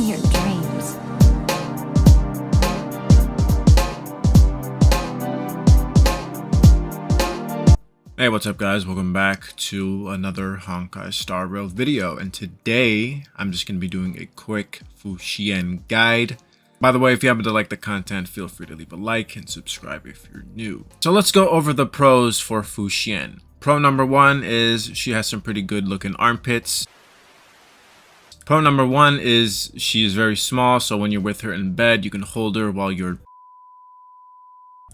me your dreams. Hey, what's up guys? Welcome back to another Honkai Star Rail video, and today I'm just going to be doing a quick Fu Xuan guide. By the way, if you happen to like the content, feel free to leave a like and subscribe if you're new. So let's go over the pros for Fu Xuan. Pro number one is she has some pretty good looking armpits. Pro number one is she is very small, so when you're with her in bed, you can hold her while you're...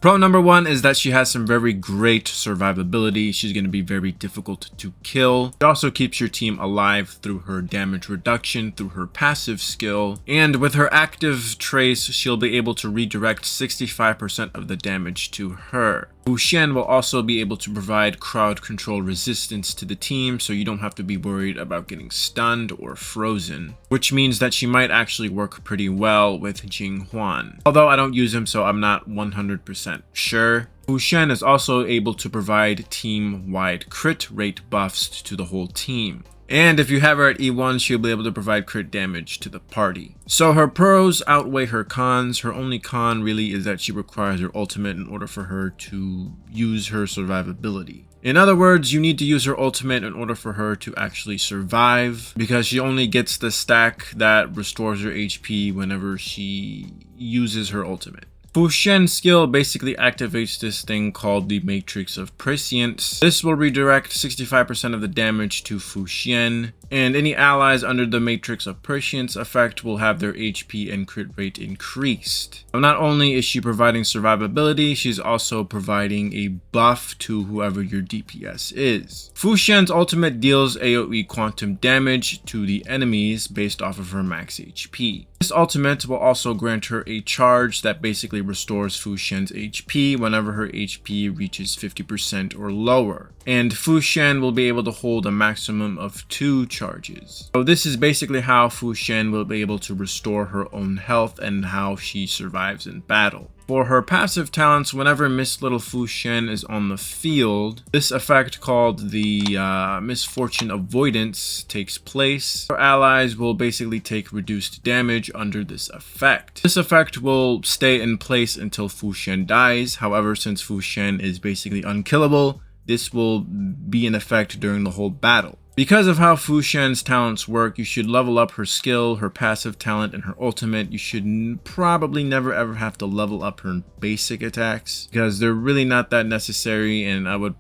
Pro number one is that she has some very great survivability. She's going to be very difficult to kill. She also keeps your team alive through her damage reduction, through her passive skill. And with her active trace, she'll be able to redirect 65% of the damage to her. Fu Xuan will also be able to provide crowd control resistance to the team, so you don't have to be worried about getting stunned or frozen, which means that she might actually work pretty well with Jing Huan. Although I don't use him, so I'm not 100% sure. Fu Xuan is also able to provide team-wide crit rate buffs to the whole team. And if you have her at E1, she'll be able to provide crit damage to the party. So her pros outweigh her cons. Her only con really is that she requires her ultimate in order for her to use her survivability. In other words, you need to use her ultimate in order for her to actually survive, because she only gets the stack that restores her HP whenever she uses her ultimate. Fu Xuan's skill basically activates this thing called the Matrix of Prescience. This will redirect 65% of the damage to Fu Xuan, and any allies under the Matrix of Prescience effect will have their HP and crit rate increased. Not only is she providing survivability, she's also providing a buff to whoever your DPS is. Fu Xuan's ultimate deals AoE quantum damage to the enemies based off of her max HP. This ultimate will also grant her a charge that basically restores Fu Xuan's HP whenever her HP reaches 50% or lower. And Fu Xuan will be able to hold a maximum of 2 charges. So this is basically how Fu Xuan will be able to restore her own health and how she survives in battle. For her passive talents, whenever Miss Little Fu Xuan is on the field, this effect called the Misfortune Avoidance takes place. Her allies will basically take reduced damage under this effect. This effect will stay in place until Fu Xuan dies. However, since Fu Xuan is basically unkillable, this will be in effect during the whole battle. Because of how Fu Xuan's talents work, you should level up her skill, her passive talent, and her ultimate. You should probably never ever have to level up her basic attacks, because they're really not that necessary, and I would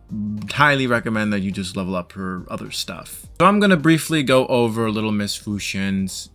highly recommend that you just level up her other stuff. So I'm going to briefly go over Little Miss Fu Xuan's,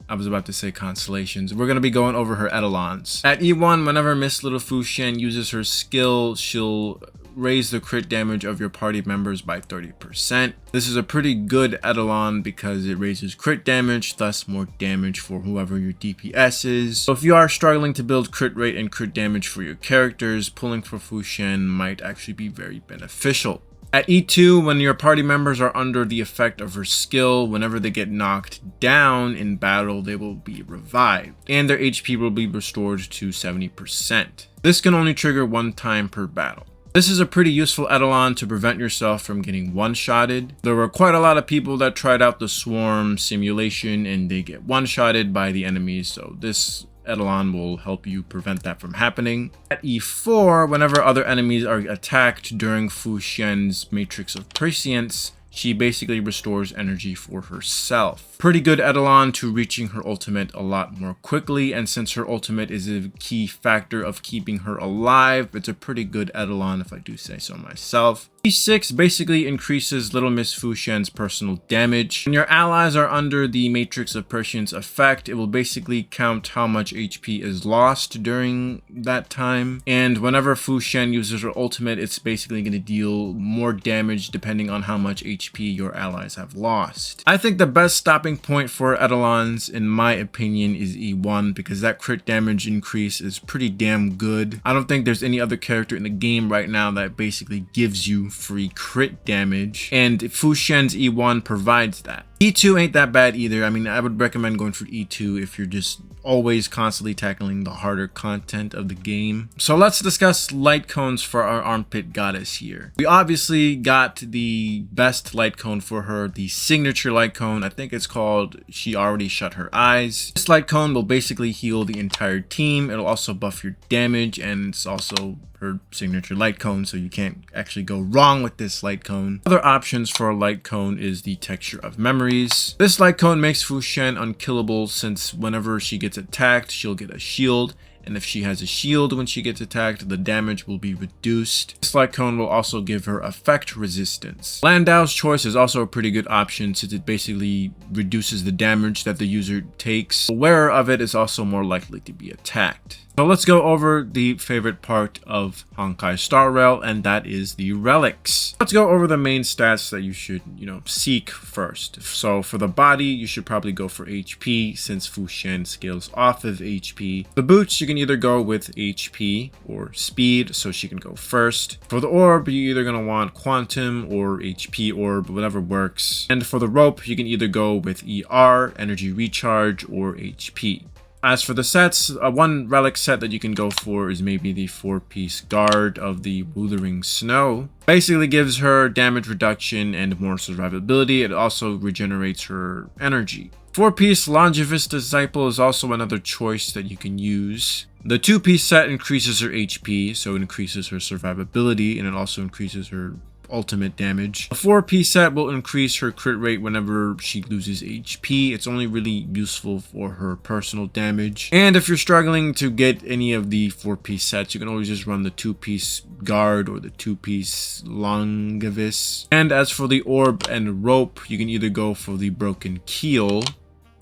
I was about to say constellations. We're going to be going over her Eidolons. At E1, whenever Miss Little Fu Xuan uses her skill, she'll raise the crit damage of your party members by 30%. This is a pretty good Eidolon because it raises crit damage, thus more damage for whoever your DPS is. So if you are struggling to build crit rate and crit damage for your characters, pulling for Fu Xuan might actually be very beneficial. At E2, when your party members are under the effect of her skill, whenever they get knocked down in battle, they will be revived, and their HP will be restored to 70%. This can only trigger one time per battle. This is a pretty useful Eidolon to prevent yourself from getting one-shotted. There were quite a lot of people that tried out the swarm simulation and they get one-shotted by the enemies, so this Eidolon will help you prevent that from happening. At E4, whenever other enemies are attacked during Fu Xuan's Matrix of Prescience, she basically restores energy for herself. Pretty good Eidolon to reaching her ultimate a lot more quickly, and since her ultimate is a key factor of keeping her alive, it's a pretty good Eidolon if I do say so myself. E6 basically increases Little Miss Fu Xuan's personal damage. When your allies are under the Matrix of Prescience effect, it will basically count how much HP is lost during that time. And whenever Fu Xuan uses her ultimate, it's basically going to deal more damage depending on how much HP your allies have lost. I think the best stopping point for Eidolons, in my opinion, is E1, because that crit damage increase is pretty damn good. I don't think there's any other character in the game right now that basically gives you free crit damage, and Fu Xuan's E1 provides that. E2 ain't that bad either. I mean, I would recommend going for E2 if you're just always constantly tackling the harder content of the game. So let's discuss Lightcones for our armpit goddess here. We obviously got the best Lightcone for her, the signature Lightcone. I think it's called She Already Shut Her Eyes. This Lightcone will basically heal the entire team. It'll also buff your damage, and it's also her signature Lightcone, so you can't actually go wrong with this Lightcone. Other options for a Lightcone is the Texture of Memories. This Lightcone makes Fu Xuan unkillable, since whenever she gets attacked, she'll get a shield, and if she has a shield when she gets attacked, the damage will be reduced. This Lightcone will also give her effect resistance. Landau's Choice is also a pretty good option, since it basically reduces the damage that the user takes. The wearer of it is also more likely to be attacked. So let's go over the favorite part of Honkai Star Rail, and that is the relics. Let's go over the main stats that you should, seek first. So for the body, you should probably go for HP, since Fu Xuan scales off of HP. The boots, you can either go with HP or speed, so she can go first. For the orb, you're either going to want quantum or HP orb, whatever works. And for the rope, you can either go with ER, energy recharge, or HP. As for the sets, one relic set that you can go for is maybe the 4-piece guard of the Withering Snow. Basically gives her damage reduction and more survivability. It also regenerates her energy. 4-piece Longevous Disciple is also another choice that you can use. The 2-piece set increases her HP, so it increases her survivability, and it also increases her ultimate damage. A 4-piece set will increase her crit rate whenever she loses HP. It's only really useful for her personal damage. And if you're struggling to get any of the 4-piece sets, you can always just run the 2-piece guard or the 2-piece longevous. And as for the orb and rope, you can either go for the broken keel.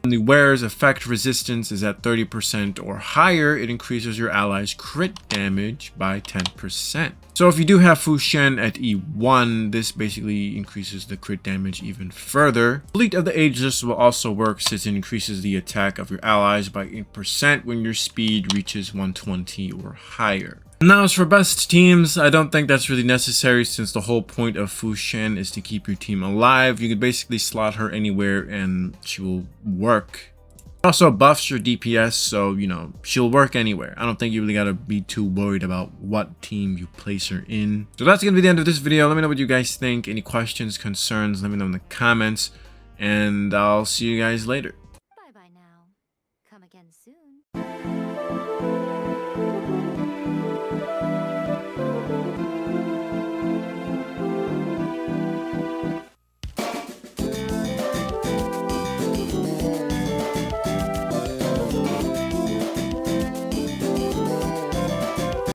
When the wearer's effect resistance is at 30% or higher, it increases your ally's crit damage by 10%. So if you do have Fu Xuan at E1, this basically increases the crit damage even further. Fleet of the Ageless will also work, since it increases the attack of your allies by 8% when your speed reaches 120 or higher. Now, as for best teams, I don't think that's really necessary, since the whole point of Fu Xuan is to keep your team alive. You can basically slot her anywhere and she will work. Also buffs your DPS, so she'll work anywhere. I don't think you really gotta be too worried about what team you place her in. So that's gonna be the end of this video. Let me know what you guys think. Any questions, concerns, let me know in the comments, and I'll see you guys later.